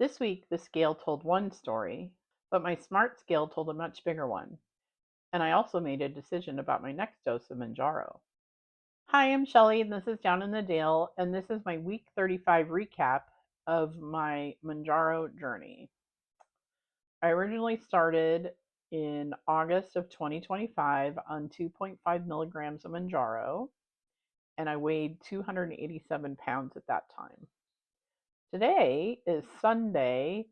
This week, the scale told one story, but my smart scale told a much bigger one, and I also made a decision about my next dose of Mounjaro. Hi, I'm Shelly, and this is Down in the Dale, and this is my week 35 recap of my Mounjaro journey. I originally started in August of 2025 on 2.5 milligrams of Mounjaro, and I weighed 287 pounds at that time. Today is Sunday,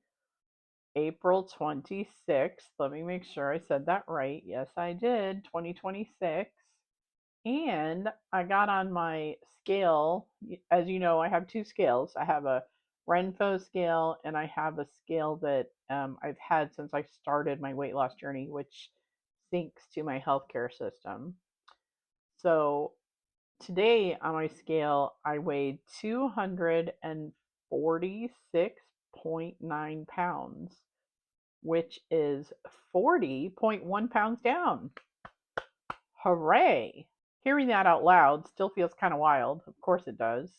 April 26th. Let me make sure I said that right. Yes, I did. 2026. And I got on my scale. As you know, I have two scales. I have a Renpho scale and I have a scale that I've had since I started my weight loss journey, which syncs to my healthcare system. So today on my scale, I weighed 246.9 pounds, which is 40.1 pounds down. Hooray! Hearing that out loud still feels kind of wild. Of course it does.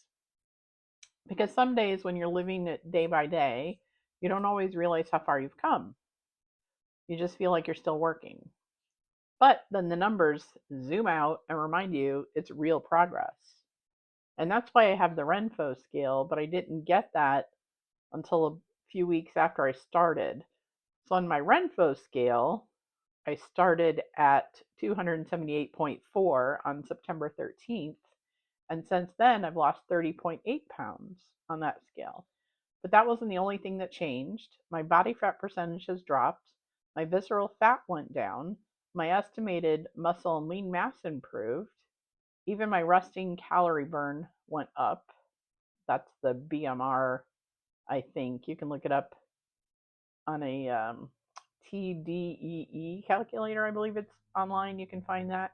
Because some days when you're living it day by day, you don't always realize how far you've come. You just feel like you're still working. But then the numbers zoom out and remind you it's real progress. And that's why I have the Renpho scale, but I didn't get that until a few weeks after I started. So on my Renpho scale, I started at 278.4 on September 13th, and since then I've lost 30.8 pounds on that scale. But that wasn't the only thing that changed. My body fat percentage has dropped, my visceral fat went down, my estimated muscle and lean mass improved, even my resting calorie burn went up. That's the BMR, I think. You can look it up on a TDEE calculator, I believe it's online. You can find that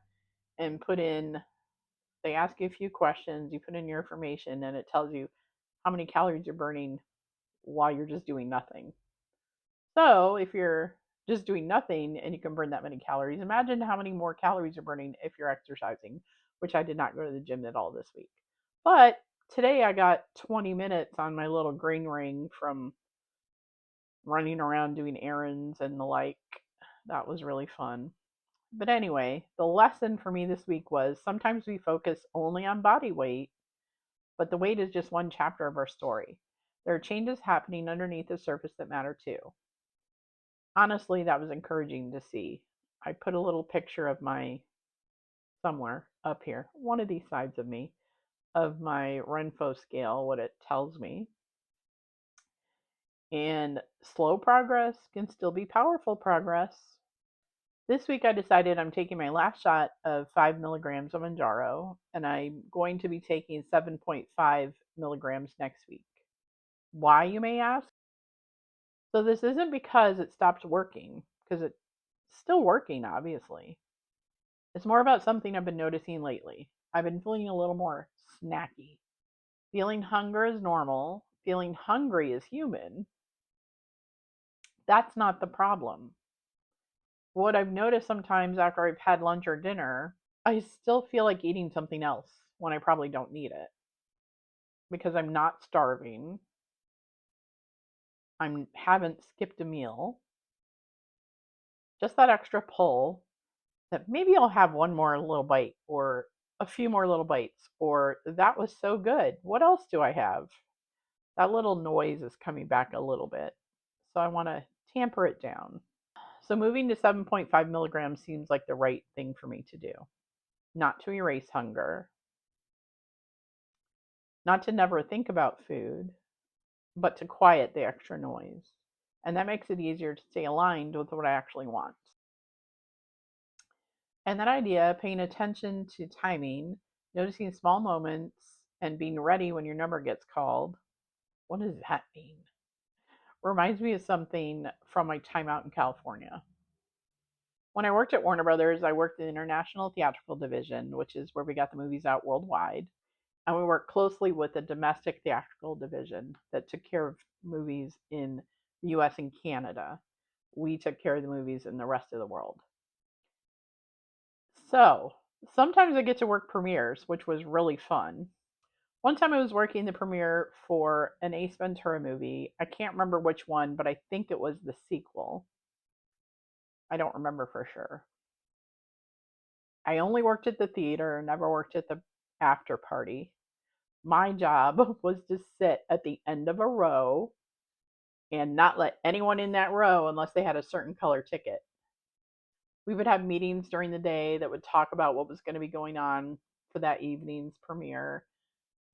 and put in, they ask you a few questions, you put in your information, and it tells you how many calories you're burning while you're just doing nothing. So if you're just doing nothing and you can burn that many calories, imagine how many more calories you're burning if you're exercising, which I did not go to the gym at all this week. But today I got 20 minutes on my little green ring from running around doing errands and the like. That was really fun. But anyway, the lesson for me this week was sometimes we focus only on body weight, but the weight is just one chapter of our story. There are changes happening underneath the surface that matter too. Honestly, that was encouraging to see. I put a little picture of my, somewhere up here, one of these sides of me, of my Renpho scale, what it tells me. And slow progress can still be powerful progress. This week I decided I'm taking my last shot of 5 milligrams of Mounjaro, and I'm going to be taking 7.5 milligrams next week. Why, you may ask? So this isn't because it stopped working, because it's still working, obviously. It's more about something I've been noticing lately. I've been feeling a little more snacky. Feeling hunger is normal. Feeling hungry is human. That's not the problem. What I've noticed sometimes after I've had lunch or dinner, I still feel like eating something else when I probably don't need it because I'm not starving. I haven't skipped a meal. Just that extra pull that maybe I'll have one more little bite or a few more little bites or that was so good. What else do I have? That little noise is coming back a little bit. So I want to tamper it down. So moving to 7.5 milligrams seems like the right thing for me to do. Not to erase hunger, not to never think about food, but to quiet the extra noise. And that makes it easier to stay aligned with what I actually want. And that idea, paying attention to timing, noticing small moments, and being ready when your number gets called, what does that mean? Reminds me of something from my time out in California. When I worked at Warner Brothers, I worked in the International Theatrical Division, which is where we got the movies out worldwide. And we worked closely with the domestic theatrical division that took care of movies in the US and Canada. We took care of the movies in the rest of the world. So sometimes I get to work premieres, which was really fun. One time I was working the premiere for an Ace Ventura movie. I can't remember which one, but I think it was the sequel. I don't remember for sure. I only worked at the theater, never worked at the after party. My job was to sit at the end of a row and not let anyone in that row unless they had a certain color ticket. We would have meetings during the day that would talk about what was going to be going on for that evening's premiere.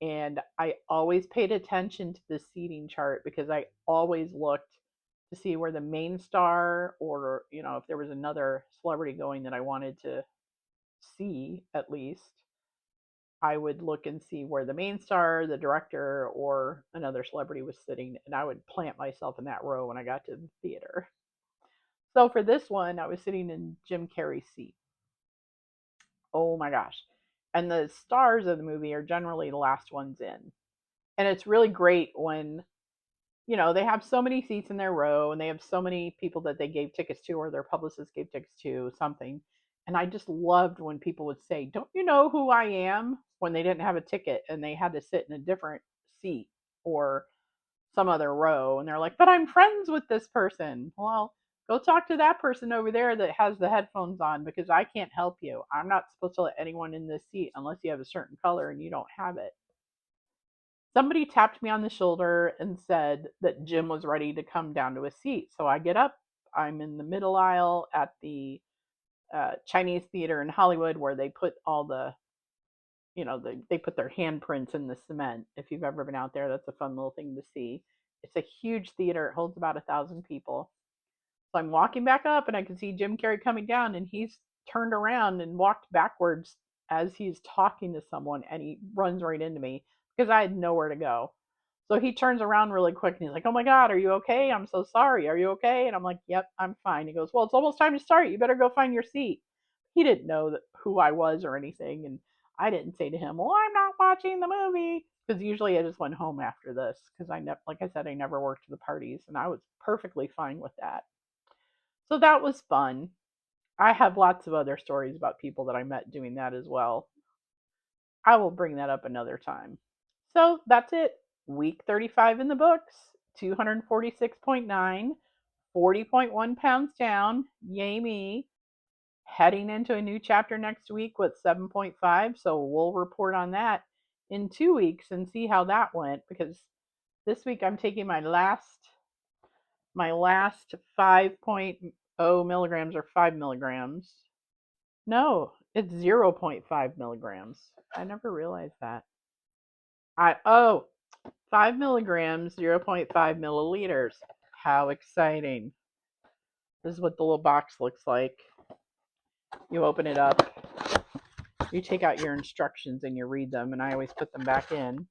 And I always paid attention to the seating chart because I always looked to see where the main star or, if there was another celebrity going that I wanted to see at least, I would look and see where the main star, the director, or another celebrity was sitting, and I would plant myself in that row when I got to the theater. So for this one, I was sitting in Jim Carrey's seat. Oh my gosh. And the stars of the movie are generally the last ones in. And it's really great when, they have so many seats in their row and they have so many people that they gave tickets to or their publicist gave tickets to, something. And I just loved when people would say, "Don't you know who I am?" when they didn't have a ticket and they had to sit in a different seat or some other row. And they're like, "But I'm friends with this person." Well, go talk to that person over there that has the headphones on because I can't help you. I'm not supposed to let anyone in this seat unless you have a certain color and you don't have it. Somebody tapped me on the shoulder and said that Jim was ready to come down to a seat. So I get up. I'm in the middle aisle at the Chinese theater in Hollywood where they put all the, they put their handprints in the cement. If you've ever been out there, that's a fun little thing to see. It's a huge theater. It holds about 1,000 people. So I'm walking back up and I can see Jim Carrey coming down and he's turned around and walked backwards as he's talking to someone and he runs right into me because I had nowhere to go. So he turns around really quick and he's like, "Oh my God, are you okay? I'm so sorry. Are you okay?" And I'm like, "Yep, I'm fine." He goes, "Well, it's almost time to start. You better go find your seat." He didn't know who I was or anything. And I didn't say to him, "Well, I'm not watching the movie." Because usually I just went home after this because like I said, I never worked the parties and I was perfectly fine with that. So that was fun. I have lots of other stories about people that I met doing that as well. I will bring that up another time. So that's it. Week 35 in the books, 246.9, 40.1 pounds down. Yay me. Heading into a new chapter next week with 7.5. So we'll report on that in 2 weeks and see how that went because this week I'm taking my last 5.0 milligrams or 5 milligrams. No, it's 0.5 milligrams. I never realized that. 5 milligrams, 0.5 milliliters. How exciting. This is what the little box looks like. You open it up, you take out your instructions and you read them, and I always put them back in.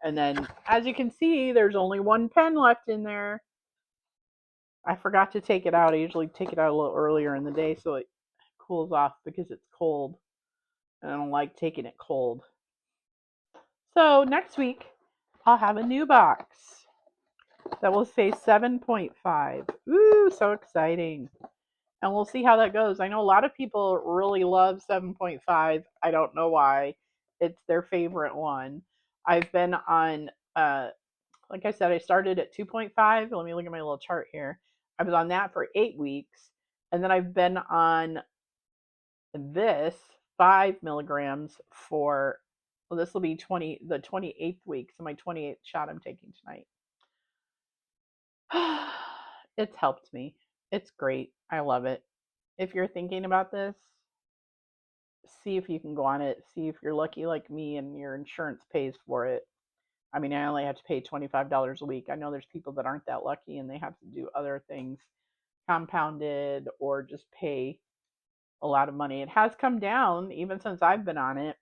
And then, as you can see, there's only one pen left in there. I forgot to take it out. I usually take it out a little earlier in the day so it cools off because it's cold. And I don't like taking it cold. So next week, I'll have a new box that will say 7.5. Ooh, so exciting. And we'll see how that goes. I know a lot of people really love 7.5. I don't know why. It's their favorite one. I've been on, like I said, I started at 2.5. Let me look at my little chart here. I was on that for 8 weeks. And then I've been on this 5 milligrams for, well, this will be the 28th week. So my 28th shot I'm taking tonight. It's helped me. It's great. I love it. If you're thinking about this, see if you can go on it. See if you're lucky like me and your insurance pays for it. I mean, I only have to pay $25 a week. I know there's people that aren't that lucky and they have to do other things compounded or just pay a lot of money. It has come down even since I've been on it.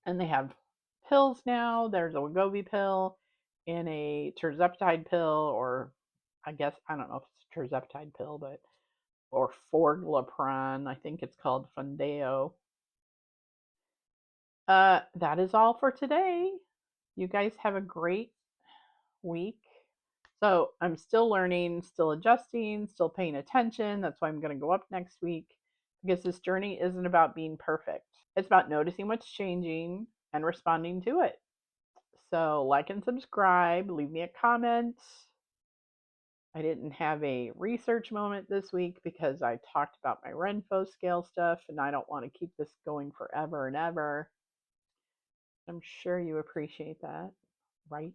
And they have pills now. There's a Wegovy pill and a terzepatide pill, or I guess, I don't know if it's a terzepatide pill, but, or Forglapron. I think it's called Fundeo. That is all for today. You guys have a great week. So I'm still learning, still adjusting, still paying attention. That's why I'm going to go up next week because this journey isn't about being perfect. It's about noticing what's changing, and responding to it. So, like and subscribe, leave me a comment. I didn't have a research moment this week because I talked about my Renpho scale stuff and I don't want to keep this going forever and ever. I'm sure you appreciate that, right?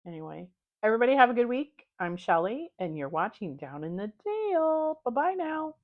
Anyway, everybody have a good week. I'm Shelly and you're watching Down in the Dale. Bye bye now.